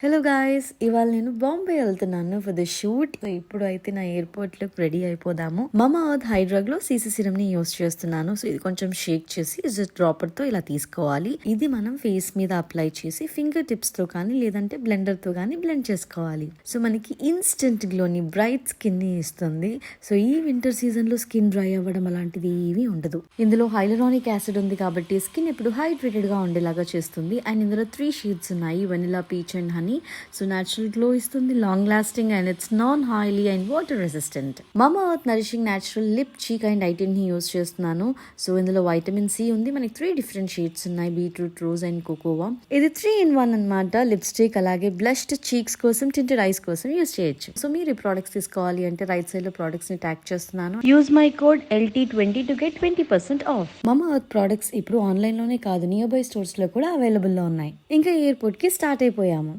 Hello guys, ఇవాళ నేను బాంబే వెళ్తున్నాను ఫర్ ద షూట్. ఇప్పుడు అయితే నా ఎయిర్పోర్ట్ లో రెడీ అయిపోదాము. మమా అర్త్ హైడ్రాగ్ లో సీసీ సిరమ్ ని యూస్ చేస్తున్నాను. సో ఇది కొంచెం షేక్ చేసి డ్రాపర్ తో ఇలా తీసుకోవాలి. ఇది మనం ఫేస్ మీద అప్లై చేసి ఫింగర్ టిప్స్ తో కానీ లేదంటే బ్లెండర్ తో కానీ బ్లెండ్ చేసుకోవాలి. సో మనకి ఇన్స్టెంట్ గ్లోని బ్రైట్ స్కిన్ ని ఇస్తుంది. సో ఈ వింటర్ సీజన్ లో స్కిన్ డ్రై అవ్వడం అలాంటిది ఏమీ ఉండదు. ఇందులో హైలరానిక్ యాసిడ్ ఉంది కాబట్టి స్కిన్ ఎప్పుడు హైడ్రేటెడ్ గా ఉండేలాగా చేస్తుంది. అండ్ ఇందులో 3 షేడ్స్ ఉన్నాయి, vanilla, peach and honey. So natural glow ఇస్తుంది, long lasting and it's non oily and water resistant. Mamaearth nourishing natural lip, cheek and eye tint ని యూస్ చేస్తున్నాను. సో ఇందులో వైటమిన్ సి ఉంది. మనకి 3 డిఫరెంట్ షేడ్స్ ఉన్నాయి, beetroot, rose and cocoa. ఇది 3-in-1 అన్నమాట. Lipstick అలాగే బ్లష్డ్ చీక్స్ కోసం, టింటెడ్ ఐస్ కోసం యూస్ చేయొచ్చు. సో మీరు ఈ ప్రోడక్ట్స్ తీసుకోవాలి అంటే రైట్ సైడ్ లో ప్రోడక్ట్స్ ని ట్యాగ్ చేస్తున్నాను. Use my code LT20 to get 20% off. Mamaearth products ఇప్పుడు ఆన్లైన్ లోనే కాదు, నియర్ బై స్టోర్స్ లో కూడా అవైలబుల్ లో ఉన్నాయి. ఇంకా ఎయిర్పోర్ట్ కి స్టార్ట్ అయిపోయాము.